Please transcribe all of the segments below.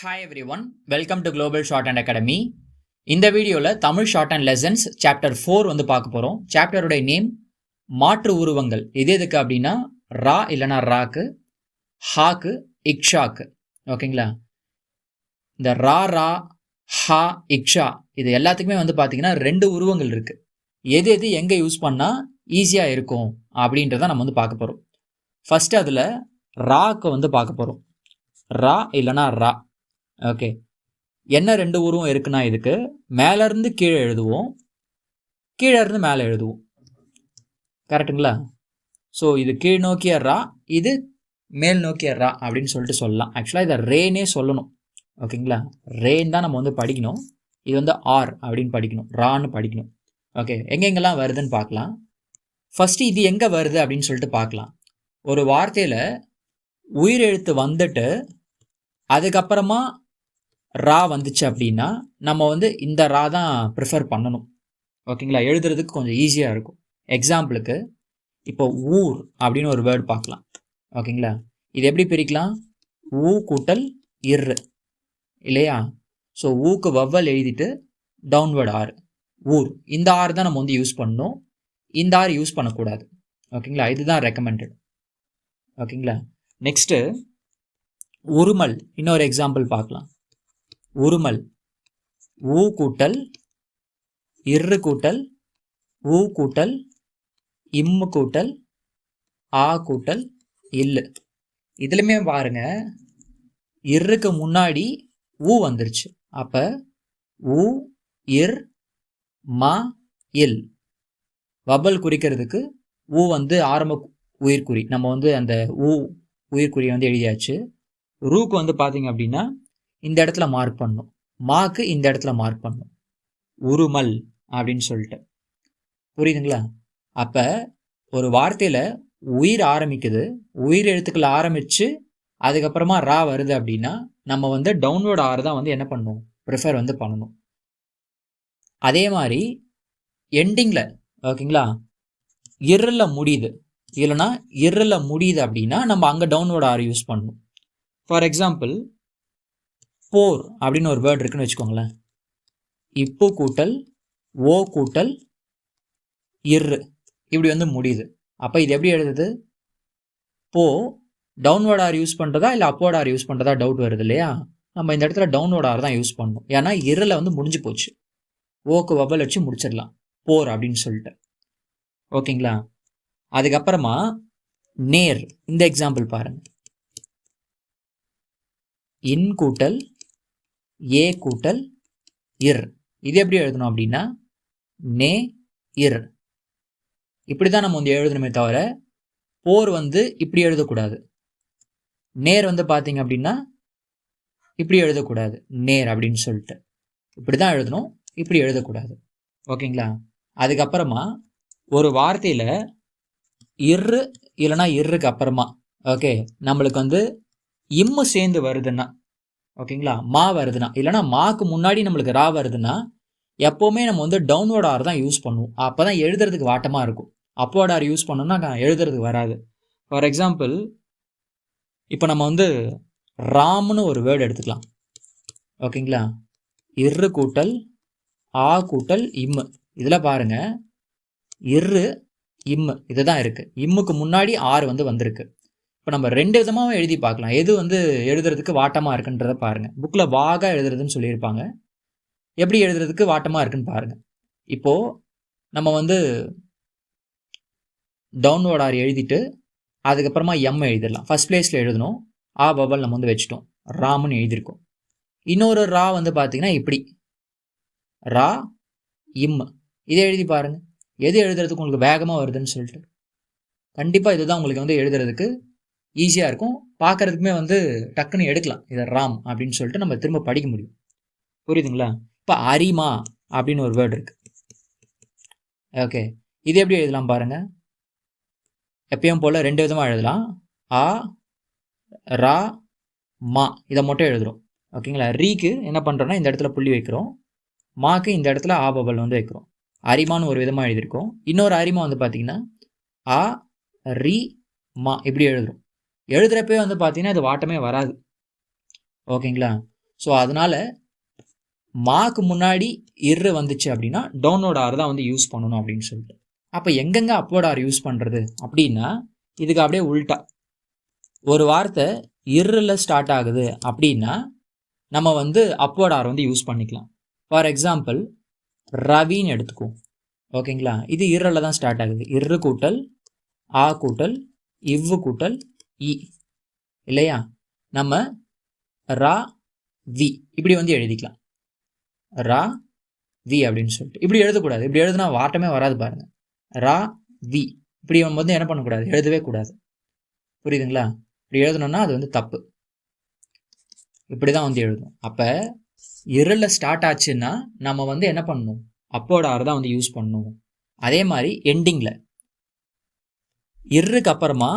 Hi every one, welcome to global short and academy. இந்த வீடியோவில் Tamil short and lessons chapter 4 வந்து பார்க்க போகிறோம். சாப்டருடைய நேம் மாற்று உருவங்கள். இது எதுக்கு அப்படின்னா ரா இல்லைனா ராக்கு, ஹாக்கு, இக்ஷாக்கு. ஓகேங்களா? இந்த ரா ரா ஹா இக்ஷா இது எல்லாத்துக்குமே வந்து பார்த்தீங்கன்னா 2 உருவங்கள் இருக்குது. எது எது எங்கே யூஸ் பண்ணால் ஈஸியாக இருக்கும் அப்படின்றத நம்ம வந்து பார்க்க போகிறோம். ஃபஸ்ட்டு அதில் ராக்கு வந்து பார்க்க போகிறோம். ரா இல்லைனா ரா. ஓகே, என்ன 2 உருவம் இருக்குன்னா இதுக்கு மேலேருந்து கீழே எழுதுவோம், கீழே இருந்து மேலே எழுதுவோம். கரெக்டுங்களா? ஸோ இது கீழ் நோக்கிய ரா, இது மேல் நோக்கிய ரா அப்படின்னு சொல்லிட்டு சொல்லலாம். ஆக்சுவலாக இதை ரேனே சொல்லணும். ஓகேங்களா? ரேன் தான் நம்ம வந்து படிக்கணும். இது வந்து ஆர் அப்படின்னு படிக்கணும், ரான்னு படிக்கணும். ஓகே, எங்கெங்கெல்லாம் வருதுன்னு பார்க்கலாம். ஃபஸ்ட்டு இது எங்கே வருது அப்படின்னு சொல்லிட்டு பார்க்கலாம். ஒரு வார்த்தையில் உயிரெழுத்து வந்துட்டு அதுக்கப்புறமா ரா வந்துச்சு அப்படின்னா நம்ம வந்து இந்த ரா தான் ப்ரிஃபர் பண்ணணும். ஓகேங்களா? எழுதுறதுக்கு கொஞ்சம் ஈஸியாக இருக்கும். எக்ஸாம்பிளுக்கு இப்போ ஊர் அப்படின்னு ஒரு வேர்டு பார்க்கலாம். ஓகேங்களா? இது எப்படி பிரிக்கலாம்? ஊ கூட்டல் இரு இல்லையா? ஸோ ஊக்கு வவ்வல் எழுதிட்டு டவுன்வேர்டு ஆர், ஊர். இந்த ஆர் தான் நம்ம வந்து யூஸ் பண்ணணும், இந்த ஆர் யூஸ் பண்ணக்கூடாது. ஓகேங்களா? இதுதான் ரெக்கமெண்டட். ஓகேங்களா? நெக்ஸ்ட்டு உருமல். இன்னொரு எக்ஸாம்பிள் பார்க்கலாம். உருமல் ஊ கூட்டல் இரு கூட்டல் ஊ கூட்டல் இம்மு கூட்டல் ஆ கூட்டல் இல்லு. இதுலையுமே பாருங்க, இருக்கு முன்னாடி ஊ வந்துருச்சு. அப்போ ஊ இர் மா இல். வபல் குறிக்கிறதுக்கு ஊ வந்து ஆரம்ப உயிர்குறி. நம்ம வந்து அந்த ஊ உயிர்குறியை வந்து எழுதியாச்சு. ரூக்கு வந்து பார்த்தீங்க அப்படின்னா இந்த இடத்துல மார்க் பண்ணும், மாக்கு இந்த இடத்துல மார்க் பண்ணும். உருமல் அப்படின்னு சொல்லிட்டு. புரியுதுங்களா? அப்போ ஒரு வார்த்தையில் உயிர் ஆரம்பிக்குது, உயிர் எழுத்துக்கள் ஆரம்பித்து அதுக்கப்புறமா ரா வருது அப்படின்னா நம்ம வந்து டவுன்வேர்டு ஆர் தான் வந்து என்ன பண்ணணும், ப்ரிஃபர் வந்து பண்ணணும். அதே மாதிரி எண்டிங்கில் ஓகேங்களா இரில் முடியுது இல்லைனா இரில் முடியுது அப்படின்னா நம்ம அங்கே டவுன்வேர்டு ஆர் யூஸ் பண்ணணும். ஃபார் எக்ஸாம்பிள் போர் அப்படின்னு ஒரு வேர்டு இருக்குன்னு வச்சுக்கோங்களேன். இப்போ கூட்டல் ஓ கூட்டல் இரு இப்படி வந்து முடியுது. அப்போ இது எப்படி எழுதுது? போ டவுன்வேர்ட் ஆர் யூஸ் பண்ணுறதா இல்லை அப்வேர்ட் ஆர் யூஸ் பண்ணுறதா டவுட் வருது இல்லையா? நம்ம இந்த இடத்துல டவுன்வேர்ட் ஆர் தான் யூஸ் பண்ணணும். ஏன்னா இரில் வந்து முடிஞ்சு போச்சு, ஓக்கு வபல் வச்சு முடிச்சிடலாம் போர் அப்படின்னு சொல்லிட்டு. ஓகேங்களா? அதுக்கப்புறமா நேர். இந்த எக்ஸாம்பிள் பாருங்க. இன் கூட்டல் ஏ கூட்டல் இர். இது எப்படி எழுதணும் அப்படின்னா நே இர். இப்படி தான் நம்ம வந்து எழுதணுமே தவிர போர் வந்து இப்படி எழுதக்கூடாது. நேர் வந்து பார்த்தீங்க அப்படின்னா இப்படி எழுதக்கூடாது, நேர் அப்படின்னு சொல்லிட்டு. இப்படி தான் எழுதணும், இப்படி எழுதக்கூடாது. ஓகேங்களா? அதுக்கப்புறமா ஒரு வார்த்தையில் இரு இல்லைனா இருக்கு அப்புறமா ஓகே நம்மளுக்கு வந்து இம்மு சேர்ந்து வருதுன்னா, ஓகேங்களா, மா வருதுன்னா இல்லைனா மாக்கு முன்னாடி நம்மளுக்கு ரா வருதுன்னா எப்போவுமே நம்ம வந்து டவுன்வேர்ட் ஆர் தான் யூஸ் பண்ணுவோம். அப்போ தான் எழுதுறதுக்கு வாட்டமாக இருக்கும். அப்வேர்ட் ஆர் யூஸ் பண்ணோம்னா எழுதுறதுக்கு வராது. ஃபார் எக்ஸாம்பிள் இப்போ நம்ம வந்து ராம்னு ஒரு வேர்டு எடுத்துக்கலாம். ஓகேங்களா? இரு கூட்டல் ஆ கூட்டல் இம்மு. இதில் பாருங்க, இரு இம்மு இது தான் இருக்குது. இம்முக்கு முன்னாடி ஆறு வந்து வந்திருக்கு. இப்போ நம்ம 2 விதமாகவும் எழுதி பார்க்கலாம். எது வந்து எழுதுறதுக்கு வாட்டமாக இருக்குன்றதை பாருங்கள். புக்கில் வாகா எழுதுறதுன்னு சொல்லியிருப்பாங்க. எப்படி எழுதுறதுக்கு வாட்டமாக இருக்குன்னு பாருங்கள். இப்போது நம்ம வந்து டவுன்வேர்ட் ஆர் எழுதிட்டு அதுக்கப்புறமா எம் எழுதிடலாம். ஃபஸ்ட் பிளேஸில் எழுதணும், ஆ பபல் நம்ம வந்து வச்சுட்டோம், ராம்னு எழுதியிருக்கோம். இன்னொரு ரா வந்து பார்த்தீங்கன்னா இப்படி ரா இம். இதை எழுதி பாருங்கள், எது எழுதுறதுக்கு உங்களுக்கு வேகமாக வருதுன்னு சொல்லிட்டு. கண்டிப்பாக இதுதான் உங்களுக்கு வந்து எழுதுறதுக்கு ஈஸியாக இருக்கும். பார்க்குறதுக்குமே வந்து டக்குன்னு எடுக்கலாம் இதை ராம் அப்படின்னு சொல்லிட்டு நம்ம திரும்ப படிக்க முடியும். புரியுதுங்களா? இப்போ அரிமா அப்படின்னு ஒரு வேர்டு இருக்குது. ஓகே, இது எப்படி எழுதலாம் பாருங்கள். எப்பயும் போல் 2 விதமாக எழுதலாம். ஆ ரா மா இதை மட்டும் எழுதுகிறோம். ஓகேங்களா? ரீக்கு என்ன பண்ணுறோன்னா இந்த இடத்துல புள்ளி வைக்கிறோம், மாக்கு இந்த இடத்துல ஆ பபல் வந்து வைக்கிறோம். அரிமான்னு ஒரு விதமாக எழுதியிருக்கோம். இன்னொரு அரிமா வந்து பார்த்திங்கன்னா ஆ ரி மா இப்படி எழுதுகிறோம். எழுதுகிறப்பே வந்து பார்த்திங்கன்னா இது வாட்டமே வராது. ஓகேங்களா? ஸோ அதனால் மாக்கு முன்னாடி இரு வந்துச்சு அப்படின்னா டவுன்வோர்ட் ஆர் தான் வந்து யூஸ் பண்ணணும் அப்படின்னு சொல்லிட்டு. அப்போ எங்கெங்கே அப்வோர்ட் ஆர் யூஸ் பண்ணுறது அப்படின்னா இதுக்கு அப்படியே உல்ட்டா. ஒரு வார்த்தை இர்ரில் ஸ்டார்ட் ஆகுது அப்படின்னா நம்ம வந்து அப்வோர்ட் ஆர் வந்து யூஸ் பண்ணிக்கலாம். ஃபார் எக்ஸாம்பிள் ரவின்னு எடுத்துக்குவோம். ஓகேங்களா, இது இர்ரில் தான் ஸ்டார்ட் ஆகுது. இர்ரு கூட்டல் ஆ கூட்டல் இவ்வு கூட்டல் இ இல்லையா. நம்ம ரா வி இப்படி வந்து எழுதிக்கலாம். ரா வி அப்படின்னு சொல்லிட்டு இப்படி எழுதக்கூடாது. இப்படி எழுதுனா வாட்டமே வராது பாருங்க. ரா வி இப்படி நம்ம வந்து என்ன பண்ணக்கூடாது, எழுதவே கூடாது. புரியுதுங்களா? இப்படி எழுதணும்னா அது வந்து தப்பு. இப்படி தான் வந்து எழுதணும். அப்போ இரில் ஸ்டார்ட் ஆச்சுன்னா நம்ம வந்து என்ன பண்ணணும், அப்போட ஆர் தான் வந்து யூஸ் பண்ணணும். அதே மாதிரி எண்டிங்கில் இருக்கு அப்புறமா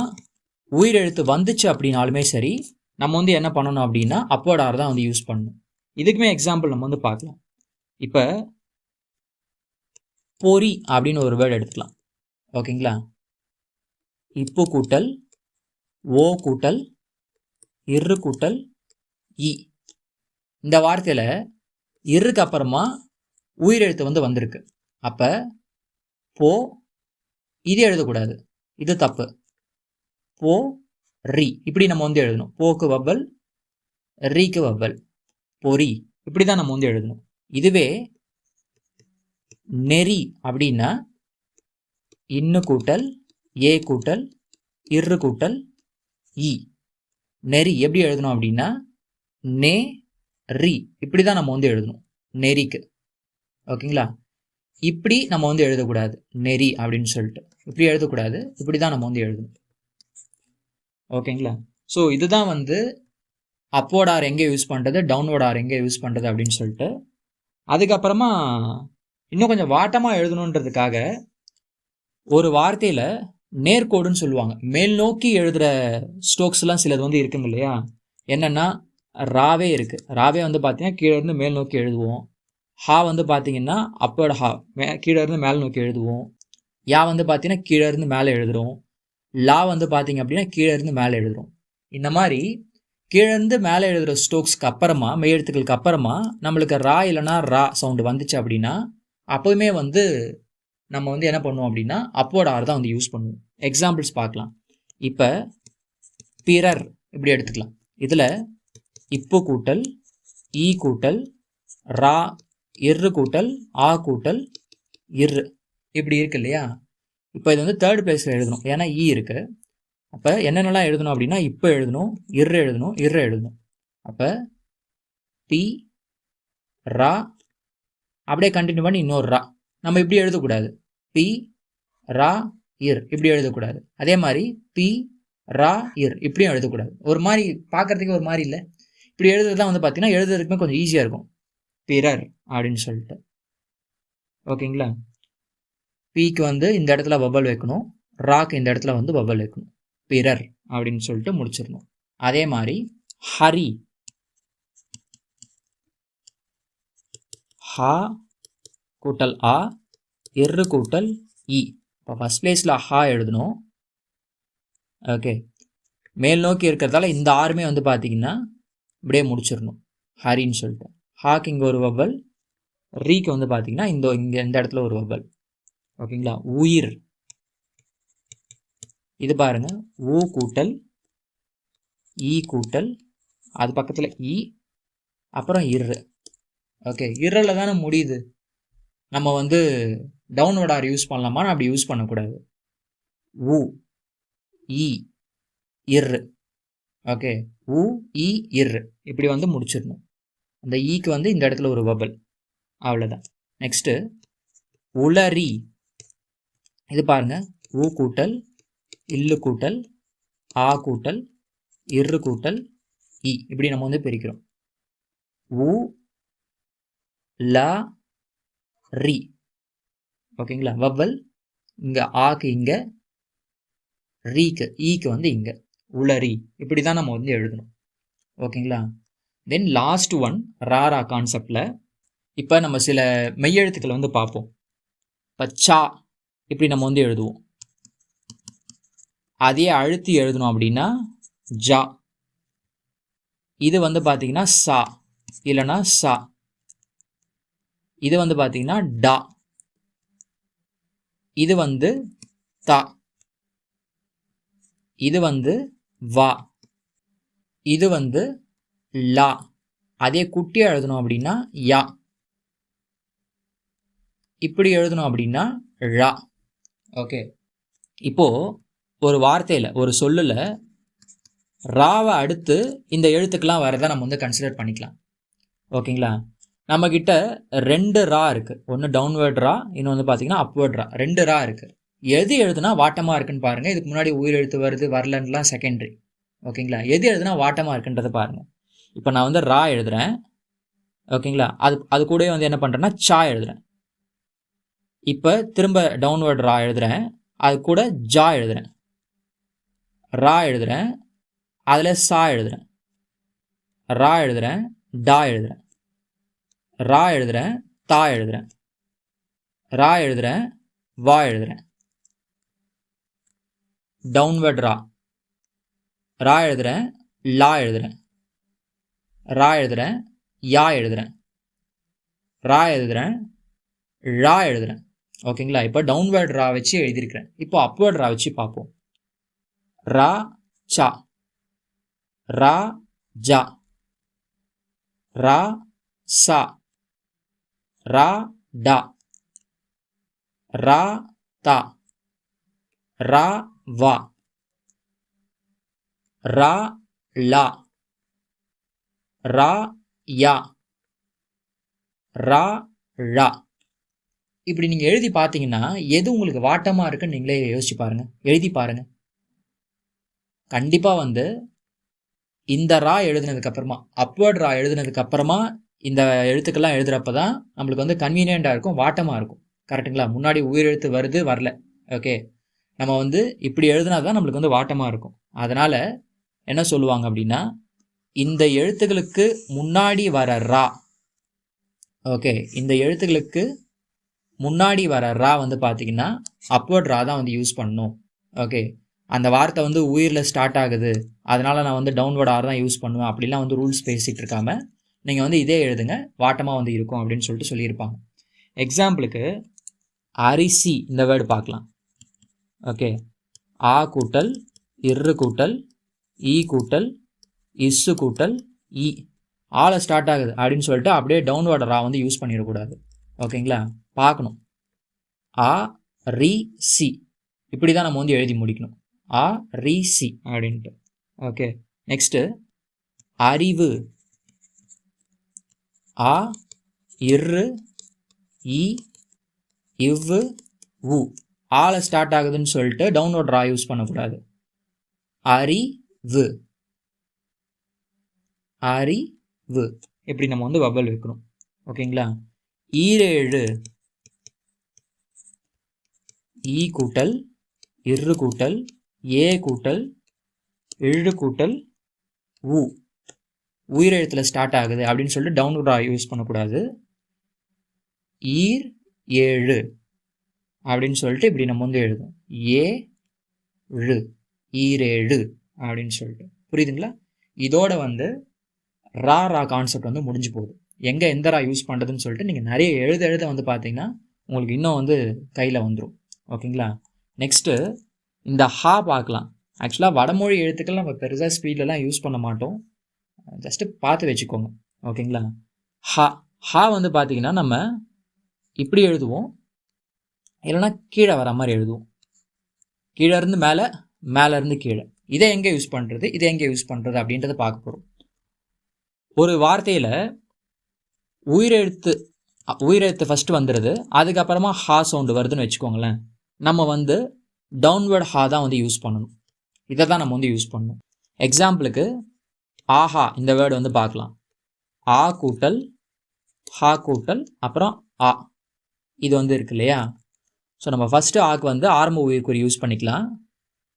உயிரெழுத்து வந்துச்சு அப்படின்னாலுமே சரி நம்ம வந்து என்ன பண்ணணும் அப்படின்னா அப்போட ஆர் தான் வந்து யூஸ் பண்ணணும். இதுக்குமே எக்ஸாம்பிள் நம்ம வந்து பார்க்கலாம். இப்போ பொறி அப்படின்னு ஒரு வேர்டு எடுத்துக்கலாம். ஓகேங்களா, இப்போ கூட்டல் ஓ கூட்டல் இரு கூட்டல் இ. இந்த வார்த்தையில் இருக்கு அப்புறமா உயிரெழுத்து வந்து வந்திருக்கு. அப்போ போ இது எழுதக்கூடாது, இது தப்பு. போ ரி இப்படி நம்ம வந்து எழுதணும். போக்கு வவ்வல், ரீக்கு வவ்வல், பொறி இப்படி தான் நம்ம வந்து எழுதணும். இதுவே நெறி அப்படின்னா இன்னு கூட்டல் ஏ கூட்டல் இரு கூட்டல் இ. நெறி எப்படி எழுதணும் அப்படின்னா நே ரி இப்படி தான் நம்ம வந்து எழுதணும் நெறிக்கு. ஓகேங்களா, இப்படி நம்ம வந்து எழுதக்கூடாது நெறி அப்படின்னு சொல்லிட்டு. இப்படி எழுதக்கூடாது, இப்படி தான் நம்ம வந்து எழுதணும். ஓகேங்களா, ஸோ இதுதான் வந்து அப்வோர்ட் ஆர் எங்கே யூஸ் பண்ணுறது, டவுன்வோர்ட் ஆர் எங்கே யூஸ் பண்ணுறது அப்படின்னு சொல்லிட்டு. அதுக்கப்புறமா இன்னும் கொஞ்சம் வாட்டமாக எழுதணுன்றதுக்காக ஒரு வார்த்தையில் நேர்கோடுன்னு சொல்லுவாங்க. மேல் நோக்கி எழுதுகிற ஸ்ட்ரோக்ஸ்லாம் சிலது வந்து இருக்குங்க இல்லையா. என்னென்னா ராவே இருக்குது. ராவே வந்து பார்த்தீங்கன்னா கீழே இருந்து மேல் நோக்கி எழுதுவோம். ஹா வந்து பார்த்தீங்கன்னா அப்போட ஹா கீழே இருந்து மேலே நோக்கி எழுதுவோம். யா வந்து பார்த்தீங்கன்னா கீழே இருந்து மேலே எழுதுகிறோம். லா வந்து பார்த்தீங்க அப்படின்னா கீழே இருந்து மேலே எழுதுகிறோம். இந்த மாதிரி கீழேருந்து மேலே எழுதுகிற ஸ்ட்ரோக்ஸ்க்கு அப்புறமா மெய்யெழுத்துக்களுக்கு அப்புறமா நம்மளுக்கு ரா இல்லைனா ரா சவுண்டு வந்துச்சு அப்படின்னா அப்போவுமே வந்து நம்ம வந்து என்ன பண்ணுவோம் அப்படின்னா அப்வோர்ட் ஆர் தான் வந்து யூஸ் பண்ணுவோம். எக்ஸாம்பிள்ஸ் பார்க்கலாம். இப்போ பிறர் இப்படி எடுத்துக்கலாம். இதில் இப்போ கூட்டல் ஈ கூட்டல் ரா இரு கூட்டல் ஆ கூட்டல் இரு இப்படி இருக்கு இல்லையா. இப்போ இது வந்து தேர்ட் பிளேஸில் எழுதணும், ஏன்னா ஈ இருக்குது. அப்போ என்னென்னலாம் எழுதணும் அப்படின்னா இப்போ எழுதணும், இரு எழுதணும், இரு எழுதணும். அப்போ பி ரா அப்படியே கண்டினியூ பண்ணி இன்னொரு ரா. நம்ம இப்படி எழுதக்கூடாது. பி ரா இர் இப்படி எழுதக்கூடாது. அதே மாதிரி பி ரா இர் இப்படியும் எழுதக்கூடாது. ஒரு மாதிரி பார்க்குறதுக்கு ஒரு மாதிரி இல்லை. இப்படி எழுதுறது தான் வந்து பார்த்தீங்கன்னா எழுதுறதுக்குமே கொஞ்சம் ஈஸியாக இருக்கும். பிறர் அப்படின்னு சொல்லிட்டு. ஓகேங்களா, பிக்கு வந்து இந்த இடத்துல வவ்வல் வைக்கணும், ராக்கு இந்த இடத்துல வந்து வவ்வல் வைக்கணும். பிறர் அப்படின்னு சொல்லிட்டு முடிச்சிடணும். அதே மாதிரி ஹரி, ஹா கூட்டல் ஆ இரு கூட்டல் இ. இப்போ ஃபஸ்ட் பிளேஸில் ஹா எழுதணும். ஓகே, மேல் நோக்கி இருக்கிறதால இந்த ஆறுமே வந்து பார்த்தீங்கன்னா இப்படியே முடிச்சிடணும் ஹரின்னு சொல்லிட்டு. ஹாக்கு இங்கே ஒரு வவ்வல், ரீக்கு வந்து பார்த்தீங்கன்னா இங்கே இந்த இடத்துல ஒரு வவ்வல். ஓகேங்களா, உயிர் இது பாருங்க, ஊ கூட்டல் ஈ கூட்டல் அது பக்கத்தில் இ அப்புறம் இரு. ஓகே, இரில் தானே முடியுது. நம்ம வந்து டவுன்வோர்ட் ஆர் யூஸ் பண்ணலாமா? அப்படி யூஸ் பண்ணக்கூடாது. ஊ இ இரு. ஓகே, ஊ இ இரு இப்படி வந்து முடிச்சிடணும். அந்த ஈக்கு வந்து இந்த இடத்துல ஒரு வபல், அவ்வளோதான். நெக்ஸ்ட்டு உளறி. இது பாருங்க, ஊ கூட்டல் இல்லு கூட்டல் ஆ கூட்டல் இரு கூட்டல் இ இப்படி நம்ம வந்து பிரிக்கிறோம். ஊ ல ரி. ஓகேங்களா, வவ்வல் இங்கே ஆக்கு இங்கே, ரீக்கு ஈக்கு வந்து இங்கே, உளறி இப்படி தான் நம்ம வந்து எழுதணும். ஓகேங்களா, தென் லாஸ்ட் ஒன் ராரா கான்செப்டில் இப்போ நம்ம சில மெய்யெழுத்துக்களை வந்து பார்ப்போம். இப்போ சா இப்படி நம்ம வந்து எழுதுவோம். அதையே அழுத்தி எழுதணும் அப்படின்னா ஜா. இது வந்து பார்த்தீங்கன்னா சா. இல்லைன்னா சா. இது வந்து பார்த்தீங்கன்னா டா. இது வந்து தா. இது வந்து வா. இது வந்து லா. அதே குட்டியாக எழுதணும் அப்படின்னா யா. இப்படி எழுதணும் அப்படின்னா ழா. ஓகே, இப்போ ஒரு வார்த்தையில் ஒரு சொல்லில் ராவை அடுத்து இந்த எழுத்துக்கெல்லாம் வரதை நம்ம வந்து கன்சிடர் பண்ணிக்கலாம். ஓகேங்களா? நம்மக்கிட்ட 2 ரா இருக்குது. ஒன்று டவுன்வேர்ட் ரா, இன்னும் வந்து பார்த்தீங்கன்னா அப்வேர்ட் ரா. 2 ரா இருக்குது. எது எழுதுனா வாட்டமாக இருக்குன்னு பாருங்கள். இதுக்கு முன்னாடி உயிர் எழுத்து வருது வரலன்னுலாம் செகண்டரி. ஓகேங்களா? எது எழுதுனா வாட்டமாக இருக்குன்றதை பாருங்கள். இப்போ நான் வந்து ரா எழுதுகிறேன். ஓகேங்களா? அது கூடவே வந்து என்ன பண்ணுறேன்னா சா எழுதுகிறேன். இப்போ திரும்ப டவுன்வேர்ட் ரா எழுதுகிறேன். அது கூட ஜா எழுதுகிறேன். ரா எழுதுகிறேன், அதில் சா எழுதுகிறேன். ரா எழுதுகிறேன், டா எழுதுகிறேன். ரா எழுதுகிறேன், தா எழுதுகிறேன். ரா எழுதுகிறேன், வா எழுதுகிறேன். டவுன்வர்ட் ரா. ரா எழுதுகிறேன், லா எழுதுகிறேன். ரா எழுதுகிறேன், யா எழுதுகிறேன். ரா எழுதுகிறேன், ழா எழுதுகிறேன். ஓகேங்களா? இப்போ டவுன்வர்ட் ரா வச்சு எழுதியிருக்கிறேன். இப்போ அப்வர்ட் ரா வச்சு பார்ப்போம். ரா சா, ரா ஜா, ரா சா, ரா டா, ரா தா, ரா வா, ரா லா, ரா யா, ரா ழா. இப்படி நீங்கள் எழுதி பார்த்தீங்கன்னா எது உங்களுக்கு வாட்டமாக இருக்குன்னு நீங்களே யோசிச்சு பாருங்கள், எழுதி பாருங்கள். கண்டிப்பாக வந்து இந்த ரா எழுதுனதுக்கப்புறமா அப்வர்ட் ரா எழுதுனதுக்கப்புறமா இந்த எழுத்துக்கெல்லாம் எழுதுகிறப்ப தான் நம்மளுக்கு வந்து கன்வீனியண்ட்டாக இருக்கும், வாட்டமாக இருக்கும். கரெக்டுங்களா? முன்னாடி உயிரெழுத்து வருது வரல. ஓகே, நம்ம வந்து இப்படி எழுதுனா தான் நம்மளுக்கு வந்து வாட்டமாக இருக்கும். அதனால் என்ன சொல்லுவாங்க அப்படின்னா, இந்த எழுத்துக்களுக்கு முன்னாடி வர ரா, ஓகே, இந்த எழுத்துக்களுக்கு முன்னாடி வர ரா வந்து பார்த்தீங்கன்னா அப்வர்ட் ரா தான் வந்து யூஸ் பண்ணணும். ஓகே, அந்த வார்த்தை வந்து உயிரில் ஸ்டார்ட் ஆகுது, அதனால் நான் வந்து டவுன்வர்ட் ஆர் தான் யூஸ் பண்ணுவேன் அப்படிலாம் வந்து ரூல்ஸ் பேசிகிட்டு இருக்காமல் நீங்கள் வந்து இதே எழுதுங்க, வாட்டமாக வந்து இருக்கும் அப்படின்னு சொல்லிட்டு சொல்லியிருப்பாங்க. எக்ஸாம்பிளுக்கு அரிசி இந்த வேர்டு பார்க்கலாம். ஓகே, ஆ கூட்டல் இரு கூட்டல் ஈ கூட்டல் இஸ்ஸு கூட்டல் இ, ஆளை ஸ்டார்ட் ஆகுது அப்படின்னு சொல்லிட்டு அப்படியே டவுன்வர்ட் ரா வந்து யூஸ் பண்ணிடக்கூடாது. ஓகேங்களா? பார்க்கணும். ஆ ரி சி, இப்படி தான் நம்ம வந்து எழுதி முடிக்கணும். ஆ ரி சி அப்படின்ட்டு. ஓகே, நெக்ஸ்ட்டு அறிவு. ஆ இரு இ இவ்வு உ, ஆளை ஸ்டார்ட் ஆகுதுன்னு சொல்லிட்டு டவுன்வர்ட் ரா யூஸ் பண்ணக்கூடாது. அறிவு, அறிவு, இப்படி நம்ம வந்து வவல் வைக்கணும். ஓகேங்களா? ஈரேழு. ஈ கூட்டல் இரு கூட்டல் ஏ கூட்டல் இழு கூட்டல் உ, உயிரெழுத்தில் ஸ்டார்ட் ஆகுது அப்படின்னு சொல்லிட்டு டவுன்வர்ட் ரா யூஸ் பண்ணக்கூடாது. ஈர் ஏழு அப்படின்னு சொல்லிட்டு இப்படி நம்ம வந்து எழுதும். ஏ ழு, ஈரேழு அப்படின்னு சொல்லிட்டு. புரியுதுங்களா? இதோட வந்து ரா ரா கான்செப்ட் வந்து முடிஞ்சு போகுது. எங்கே எந்த ரா யூஸ் பண்ணுறதுன்னு சொல்லிட்டு நீங்கள் நிறைய எழுத வந்து பார்த்தீங்கன்னா உங்களுக்கு இன்னும் வந்து கையில் வந்துடும். ஓகேங்களா? நெக்ஸ்ட்டு இந்த ஹா பார்க்கலாம். ஆக்சுவலாக வடமொழி எழுத்துக்கள் நம்ம பெருசாக ஸ்பீட்லலாம் யூஸ் பண்ண மாட்டோம், ஜஸ்ட்டு பார்த்து வச்சுக்கோங்க. ஓகேங்களா? ஹா, ஹா வந்து பார்த்தீங்கன்னா நம்ம இப்படி எழுதுவோம், இல்லைன்னா கீழே வர மாதிரி எழுதுவோம். கீழே இருந்து மேலே, மேலே இருந்து கீழே. இதை எங்கே யூஸ் பண்ணுறது, இதை எங்கே யூஸ் பண்ணுறது அப்படின்றத பார்க்க போகிறோம். ஒரு வார்த்தையில் உயிரெழுத்து ஃபஸ்ட்டு வந்துடுது, அதுக்கப்புறமா ஹா சவுண்டு வருதுன்னு வச்சுக்கோங்களேன். நம்ம வந்து டவுன்வர்ட் ஹா தான் வந்து யூஸ் பண்ணணும். இதை தான் நம்ம வந்து யூஸ் பண்ணணும். எக்ஸாம்பிளுக்கு ஆஹா இந்த வேர்டு வந்து பார்க்கலாம். ஆ கூட்டல் ஹா கூட்டல் அப்புறம் ஆ, இது வந்து இருக்கு இல்லையா? ஸோ நம்ம ஃபஸ்ட்டு ஆக்கு வந்து ஆரம்ப உயிர்க்குறி யூஸ் பண்ணிக்கலாம்,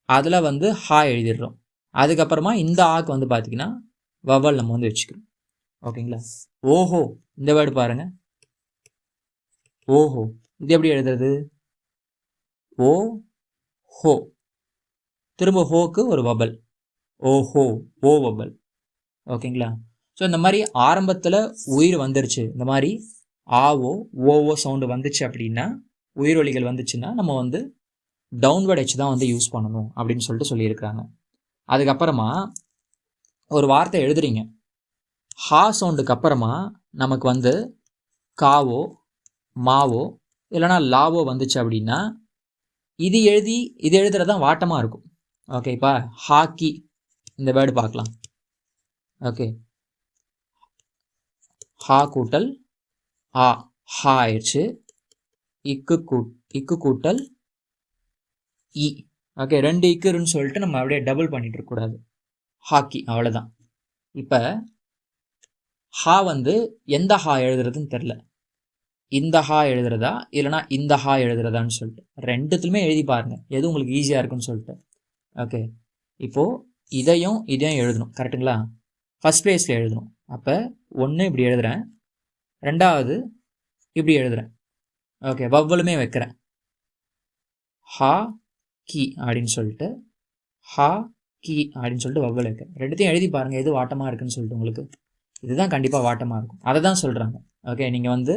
அதில் வந்து ஹா எழுதிடுறோம். அதுக்கப்புறமா இந்த ஆக்கு வந்து பார்த்திங்கன்னா வவல் நம்ம வந்து வச்சுக்கிறோம். ஓகேங்களா? ஓஹோ இந்த வேர்டு பாருங்கள். ஓஹோ, இது எப்படி எழுதுறது? ஓ ஹோ, திரும்ப ஹோக்கு ஒரு வபல், ஓஹோ, ஓ வபல். ஓகேங்களா? ஸோ இந்த மாதிரி ஆரம்பத்தில் உயிர் வந்துருச்சு, இந்த மாதிரி ஆவோ ஓவோ சவுண்டு வந்துச்சு அப்படின்னா, உயிரொலிகள் வந்துச்சுன்னா நம்ம வந்து டவுன்வர்ட் ஹெச் தான் வந்து யூஸ் பண்ணணும் அப்படின்னு சொல்லிட்டு சொல்லியிருக்கிறாங்க. அதுக்கப்புறமா ஒரு வார்த்தை எழுதுறீங்க, ஹா சவுண்டுக்கு அப்புறமா நமக்கு வந்து காவோ மாவோ இல்லைனா லாவோ வந்துச்சு அப்படின்னா இது எழுதுறது தான் வாட்டமாக இருக்கும். ஓகே, இப்போ ஹாக்கி இந்த வேர்டு பார்க்கலாம். ஓகே, ஹா கூட்டல் ஆ, ஹா ஆயிடுச்சு. இக்கு கூட்டல் இ. ஓகே, 2 இக்குன்னு சொல்லிட்டு நம்ம அப்படியே டபுள் பண்ணிட்டு இருக்கக்கூடாது. ஹாக்கி, அவ்வளோதான். இப்போ ஹா வந்து எந்த ஹா எழுதுறதுன்னு தெரில, இந்த ஹா எழுதுறதா இல்லைனா இந்த ஹா எழுதுறதான்னு சொல்லிட்டு ரெண்டுத்துலையுமே எழுதி பாருங்கள், எது உங்களுக்கு ஈஸியாக இருக்குன்னு சொல்லிட்டு. ஓகே, இப்போது இதையும் எழுதணும், கரெக்டுங்களா? ஃபஸ்ட் ப்ளேஸில் எழுதணும். அப்போ ஒன்று இப்படி எழுதுகிறேன், ரெண்டாவது இப்படி எழுதுகிறேன். ஓகே, வவ்வலுமே வைக்கிறேன், ஹா கி அப்படின்னு சொல்லிட்டு, ஹா கி அப்படின்னு சொல்லிட்டு வவ்வல் வைக்கிறேன். ரெண்டுத்தையும் எழுதி பாருங்கள் எது வாட்டமாக இருக்குன்னு சொல்லிட்டு. உங்களுக்கு இதுதான் கண்டிப்பாக வாட்டமாக இருக்கும், அதை தான் சொல்கிறாங்க. ஓகே, நீங்கள் வந்து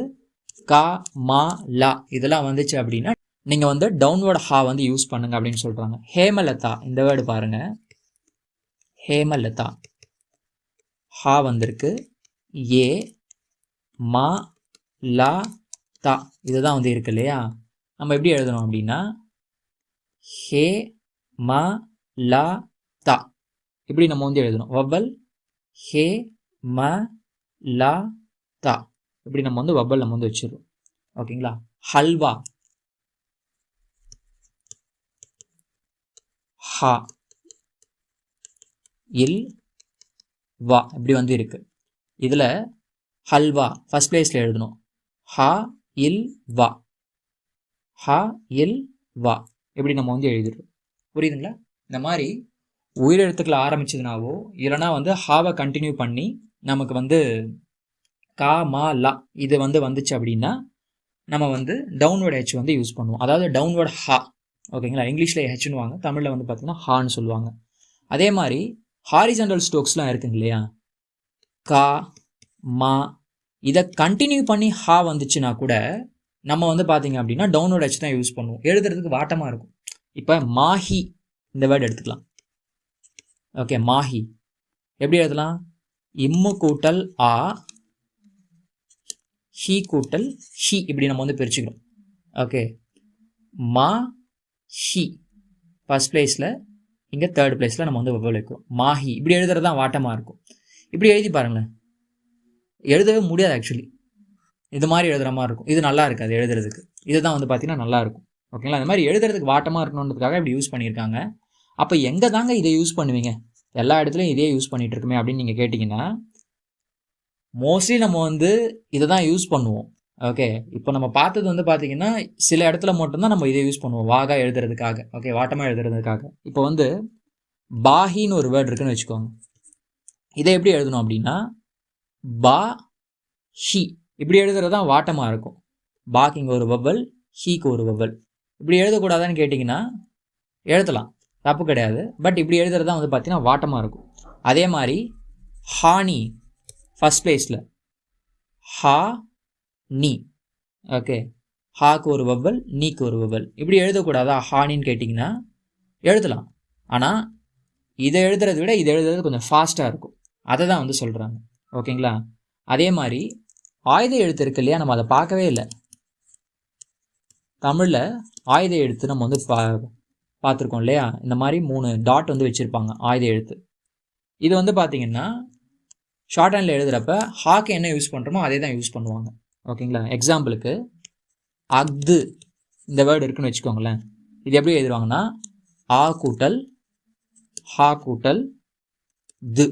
கா மா லா இதெல்லாம் வந்துச்சு அப்படின்னா நீங்கள் வந்து டவுன்வர்ட் ஹா வந்து யூஸ் பண்ணுங்க அப்படின்னு சொல்கிறாங்க. ஹேமலதா இந்த வேர்டு பாருங்கள், ஹேமலதா ஹா வந்திருக்கு, ஏ மா லா தா இதுதான் வந்து இருக்கு இல்லையா? நம்ம எப்படி எழுதணும் அப்படின்னா ஹே மா லா தா இப்படி நம்ம வந்து எழுதணும். வவ்வல் ஹே ம லா தா இப்படி நம்ம வந்து வவ்வல் நம்ம வந்து வச்சிடறோம். ஓகேங்களா? ஹல்வா ஹா இல் வா இப்படி வந்து இருக்கு. இதில் ஹல்வா ஃபஸ்ட் பிளேஸில் எழுதணும், ஹா இல் வா, ஹா இல் வா இப்படி நம்ம வந்து எழுதிடுறோம். புரியுதுங்களா? இந்த மாதிரி உயிரெழுத்துக்களை ஆரம்பிச்சதுனாவோ இல்லைனா வந்து ஹாவை கண்டினியூ பண்ணி நமக்கு வந்து கா மா லா இது வந்து வந்துச்சு அப்படின்னா நம்ம வந்து டவுன்வர்ட் ஹெச் வந்து யூஸ் பண்ணுவோம், அதாவது டவுன்வர்ட் ஹா. ஓகேங்களா? இங்கிலீஷில் ஹெச்னு வாங்க, தமிழில் வந்து பார்த்தீங்கன்னா ஹான்னு சொல்லுவாங்க. அதே மாதிரி ஹாரிசன்டல் ஸ்ட்ரோக்ஸ்லாம் இருக்குங்க இல்லையா? கா மா இதை கண்டினியூ பண்ணி ஹா வந்துச்சுன்னா கூட நம்ம வந்து பார்த்தீங்க அப்படின்னா டவுன்வர்ட் ஹெச் தான் யூஸ் பண்ணுவோம், எழுதுறதுக்கு வாட்டமாக இருக்கும். இப்போ மாஹி இந்த வேர்டு எடுத்துக்கலாம். ஓகே, மாஹி எப்படி எழுதலாம்? இம்மு கூட்டல் ஆ, ஹி கூட்டல் ஹி இப்படி நம்ம வந்து பிரிச்சுக்கிறோம். ஓகே, மா ஹி ஃபஸ்ட் பிளேஸில், இங்கே தேர்ட் பிளேஸில் நம்ம வந்து வவ்வல் வைக்கிறோம். மாஹி இப்படி எழுதுறது தான் வாட்டமாக இருக்கும். இப்படி எழுதி பாருங்களேன், எழுதவே முடியாது ஆக்சுவலி, இது மாதிரி எழுதுகிற மாதிரி இருக்கும். இது நல்லா இருக்காது எழுதுறதுக்கு, இதுதான் வந்து பார்த்தீங்கன்னா நல்லாயிருக்கும். ஓகேங்களா? இந்த மாதிரி எழுதுறதுக்கு வாட்டமாக இருக்கணுன்றதுக்காக இப்படி யூஸ் பண்ணியிருக்காங்க. அப்போ எங்கே தாங்க இதை யூஸ் பண்ணுவீங்க? எல்லா இடத்துலையும் இதே யூஸ் பண்ணிகிட்டு இருக்குமே அப்படின்னு நீங்கள் கேட்டிங்கன்னா மோஸ்ட்லி நம்ம வந்து இதை தான் யூஸ் பண்ணுவோம். ஓகே, இப்போ நம்ம பார்த்தது வந்து பார்த்தீங்கன்னா சில இடத்துல மட்டும்தான் நம்ம இதை யூஸ் பண்ணுவோம் வாகா எழுதுறதுக்காக. ஓகே, வாட்டமாக எழுதுறதுக்காக. இப்போ வந்து பாஹின்னு ஒரு வேர்டு இருக்குன்னு வச்சுக்கோங்க, இதை எப்படி எழுதணும் அப்படின்னா பா ஹி இப்படி எழுதுறது தான் வாட்டமாக இருக்கும். பாக்கு இங்கே ஒரு வவ்வல், ஹீக்கு ஒரு வவ்வல். இப்படி எழுதக்கூடாதான்னு கேட்டிங்கன்னா எழுதலாம், தப்பு கிடையாது. பட் இப்படி எழுதுறது தான் வந்து பார்த்தீங்கன்னா வாட்டமாக இருக்கும். அதே மாதிரி ஹானி ஃபஸ்ட் பிளேஸில், ஹா நீ. ஓகே, ஹாக்கு ஒரு வவ்வல், நீக்கு ஒரு வவ்வல். இப்படி எழுதக்கூடாதா ஹானின்னு கேட்டிங்கன்னா எழுதலாம், ஆனால் இதை எழுதுறத விட இதை எழுதுறது கொஞ்சம் ஃபாஸ்ட்டாக இருக்கும், அதை தான் வந்து சொல்கிறாங்க. ஓகேங்களா? அதே மாதிரி ஆயுத எழுத்து இருக்கு இல்லையா, நம்ம அதை பார்க்கவே இல்லை. தமிழில் ஆயுத எழுத்து நம்ம வந்து பார்த்துருக்கோம் இல்லையா? இந்த மாதிரி 3 டாட் வந்து வச்சுருப்பாங்க ஆயுத எழுத்து. இது வந்து பார்த்திங்கன்னா ஷார்ட் ஹேண்டில் எழுதுகிறப்ப ஹாக்கு என்ன யூஸ் பண்ணுறோமோ அதே தான் யூஸ் பண்ணுவாங்க. ஓகேங்களா? எக்ஸாம்பிளுக்கு அக்து இந்த வேர்டு இருக்குன்னு வச்சுக்கோங்களேன், இது எப்படி எழுதுவாங்கன்னா ஆ கூட்டல் ஹா கூட்டல் து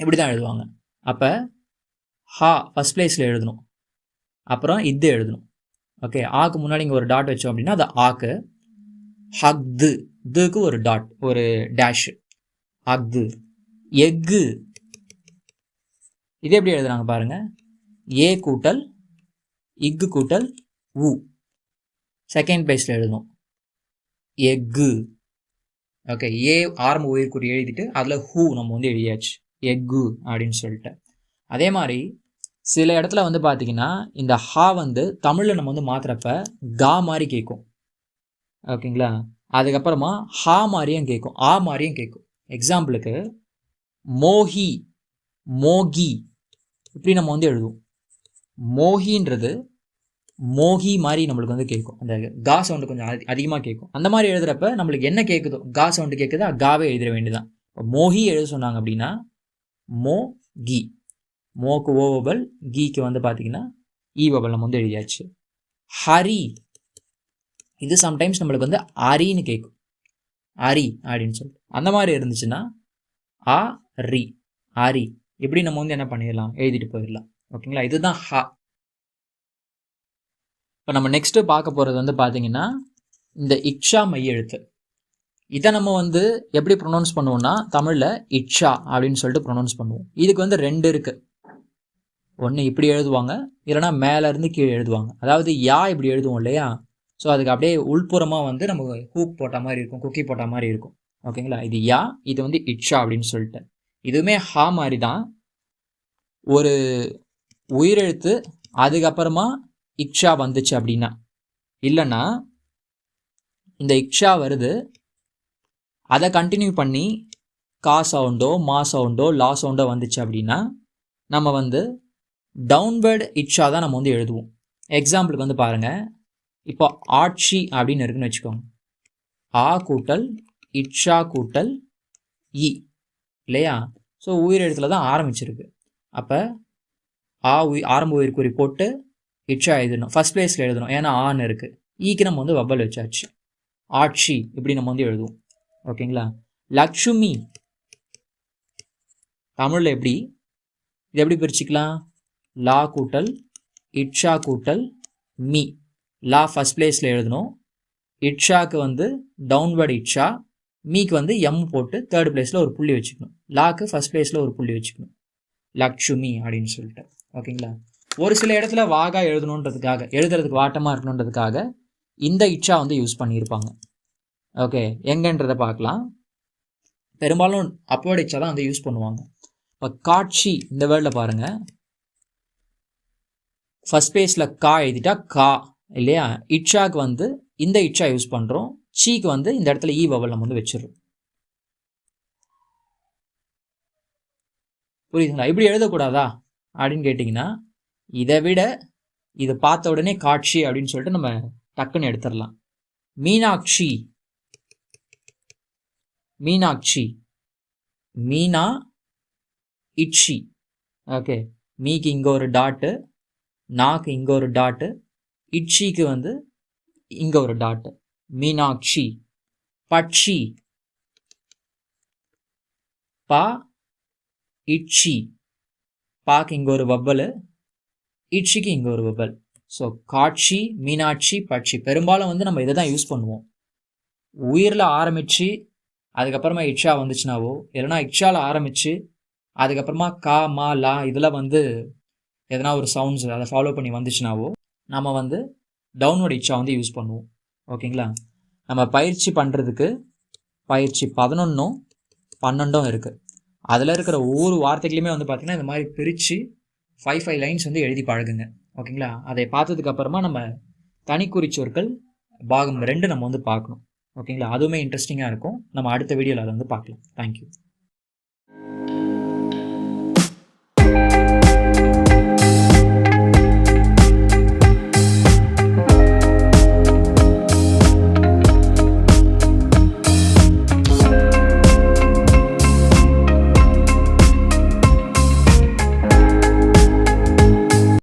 இப்படி தான் எழுதுவாங்க. அப்போ ஹா ஃபஸ்ட் பிளேஸில் எழுதணும், அப்புறம் இது எழுதணும். ஓகே, ஆக்கு முன்னாடி இங்கே ஒரு டாட் வச்சோம் அப்படின்னா அது ஆக்கு. ஹக்து, துக்கு ஒரு டாட், ஒரு டேஷ், அக்து. எக்கு இது எப்படி எழுதுறாங்க பாருங்க, ஏ கூட்டல் இக்கு கூட்டல் உ செகண்ட் பிளேஸில் எழுதணும், எக்கு. ஓகே, ஏ ஆரம்ப உயிர்க்குறி எழுதிட்டு அதில் ஹூ நம்ம வந்து எழுதியாச்சு. எக்கு அப்படின்னு சொல்லிட்டு. அதே மாதிரி சில இடத்துல வந்து பார்த்தீங்கன்னா இந்த ஹா வந்து தமிழில் நம்ம வந்து மாற்றுறப்ப கா மாதிரி கேட்கும். ஓகேங்களா? அதுக்கப்புறமா ஹா மாதிரியும் கேட்கும், ஆ மாதிரியும் கேட்கும். எக்ஸாம்பிளுக்கு மோஹி, மோகி இப்படி நம்ம வந்து எழுதுவோம். மோகின்றது மோகி மாதிரி நம்மளுக்கு வந்து கேட்கும். அந்த கா சவுண்டு கொஞ்சம் அதிகமாக கேட்கும். அந்த மாதிரி எழுதுறப்ப நம்மளுக்கு என்ன கேட்குதோ, கா சவுண்டு கேட்குதா, காவே எழுதிட வேண்டியதான். இப்போ மோஹி எழுத சொன்னாங்க அப்படின்னா மோ கி, மோக்கு ஓ வபல், கீக்கு வந்து பார்த்தீங்கன்னா ஈ வபல் நம்ம வந்து எழுதியாச்சு. ஹரி, இது சம்டைம்ஸ் நம்மளுக்கு வந்து அரின்னு கேட்கும், அரி அப்படின்னு சொல்லிட்டு. அந்த மாதிரி இருந்துச்சுன்னா ஆ ரி, அரி இப்படி நம்ம வந்து என்ன பண்ணிடலாம், எழுதிட்டு போயிடலாம். ஓகேங்களா? இதுதான் ஹா. இப்போ நம்ம நெக்ஸ்ட்டு பார்க்க போகிறது வந்து பார்த்தீங்கன்னா இந்த இக்ஷா மைய எழுத்து. இதை நம்ம வந்து எப்படி ப்ரொனவுன்ஸ் பண்ணுவோம்னா தமிழில் இக்ஷா அப்படின்னு சொல்லிட்டு ப்ரொனவுன்ஸ் பண்ணுவோம். இதுக்கு வந்து 2 இருக்குது. ஒன்று இப்படி எழுதுவாங்க, இல்லைனா மேலேருந்து கீழே எழுதுவாங்க. அதாவது யா இப்படி எழுதுவோம் இல்லையா, ஸோ அதுக்கு அப்படியே உள்புறமாக வந்து நம்ம ஹூக் போட்ட மாதிரி இருக்கும், குக்கி போட்ட மாதிரி இருக்கும். ஓகேங்களா? இது யா, இது வந்து இக்ஷா அப்படின்னு சொல்லிட்டு. இதுவுமே ஹா மாதிரி தான். ஒரு உயிரெழுத்து அதுக்கப்புறமா இக்ஷா வந்துச்சு அப்படின்னா, இல்லைன்னா இந்த இக்ஷா வருது, அதை கண்டினியூ பண்ணி கா சவுண்டோ மா சவுண்டோ லா சவுண்டோ வந்துச்சு அப்படின்னா நம்ம வந்து டவுன்வேர்டு இக்ஷா தான் நம்ம வந்து எழுதுவோம். எக்ஸாம்பிளுக்கு வந்து பாருங்கள், இப்போ ஆட்சி அப்படின்னு இருக்குன்னு வச்சுக்கோங்க. ஆ கூட்டல் இக்ஷா கூட்டல் இ இல்லையா? ஸோ உயிரெழுத்தில் தான் ஆரம்பிச்சிருக்கு. அப்போ ஆரம்ப உயிர்குறி போட்டு இக்ஷா எழுதணும், ஃபர்ஸ்ட் பிளேஸில் எழுதணும், ஏன்னா ஆன்னு இருக்குது. ஈக்கு நம்ம வந்து வப்பல் வச்சாச்சு. ஆட்சி இப்படி நம்ம வந்து எழுதுவோம். ஓகேங்களா? லக்ஷ்மி தமிழில் எப்படி, இது எப்படி பிரிச்சுக்கலாம், லா கூட்டல் இட்ஷா கூட்டல் மீ. லா ஃபர்ஸ்ட் பிளேஸில் எழுதணும், இட்ஷாக்கு வந்து டவுன்வர்டு இட்ஷா, மீக்கு வந்து எம் போட்டு தேர்ட் பிளேஸில் ஒரு புள்ளி வச்சுக்கணும், லாக்கு ஃபர்ஸ்ட் பிளேஸில் ஒரு புள்ளி வச்சுக்கணும், லக்ஷ்மி அப்படின்னு சொல்லிட்டு. ஓகேங்களா? ஒரு சில இடத்துல வாகா எழுதணுன்றதுக்காக, எழுதுறதுக்கு வாட்டமாக இருக்கணுன்றதுக்காக இந்த இட்ஷா வந்து யூஸ் பண்ணியிருப்பாங்க. ஓகே, எங்கன்றதை பார்க்கலாம். பெரும்பாலும் அப்வர்ட் இட்ஷா தான் வந்து யூஸ் பண்ணுவாங்க. இப்போ காட்சி இந்த வேர்டில் பாருங்கள், ஃபர்ஸ்ட் பேஸில் கா எழுதிட்டா கா இல்லையா? இட்ஷாக்கு வந்து இந்த இட்ஷா யூஸ் பண்ணுறோம், சீக்கு வந்து இந்த இடத்துல ஈ வவல் நம்ம வந்து வச்சிடறோம். புரியுதுங்களா? இப்படி எழுதக்கூடாதா அப்படின்னு கேட்டிங்கன்னா, இதை விட இதை பார்த்த உடனே காட்சி அப்படின்னு சொல்லிட்டு நம்ம டக்குன்னு எடுத்துடலாம். மீனாட்சி, மீனாட்சி, மீனா இட்சி. ஓகே, மீக்கு இங்கே ஒரு டாட்டு, நாக்கு இங்கே ஒரு டாட்டு, இட்சிக்கு வந்து இங்கே ஒரு டாட்டு, மீனாட்சி. பட்சி, பா இட்சி, பாக்கு இங்கே ஒரு வவ்வல், இட்சிக்கு இங்கே ஒரு வவ்வல். ஸோ காட்சி, மீனாட்சி, பட்சி. பெரும்பாலும் வந்து நம்ம இதை தான் யூஸ் பண்ணுவோம். உயிரில் ஆரம்பித்து அதுக்கப்புறமா இட்ஷா வந்துச்சுனாவோ, இல்லைனா இட்ஷாவில் ஆரம்பித்து அதுக்கப்புறமா கா மா லா இதில் வந்து எதனா ஒரு சவுண்ட்ஸ் அதை ஃபாலோ பண்ணி வந்துச்சுனாவோ நம்ம வந்து டவுன்வர்ட் இட்ஷா வந்து யூஸ் பண்ணுவோம். ஓகேங்களா? நம்ம பயிற்சி பண்ணுறதுக்கு பயிற்சி 11ம் 12ம் இருக்குது. அதில் இருக்கிற ஒவ்வொரு வார்த்தைகளையுமே வந்து பார்த்திங்கன்னா இந்த மாதிரி பிரித்து 5 லைன்ஸ் வந்து எழுதி பழகுங்க. ஓகேங்களா? அதை பார்த்ததுக்கப்புறமா நம்ம தனிக்குறிச்சொற்கள் பாகம் 2 நம்ம வந்து பார்க்கணும். ஓகேங்களா? அதுவுமே இன்ட்ரெஸ்டிங்காக இருக்கும். நம்ம அடுத்த வீடியோவில் அதை வந்து பார்க்கலாம். தேங்க்யூ.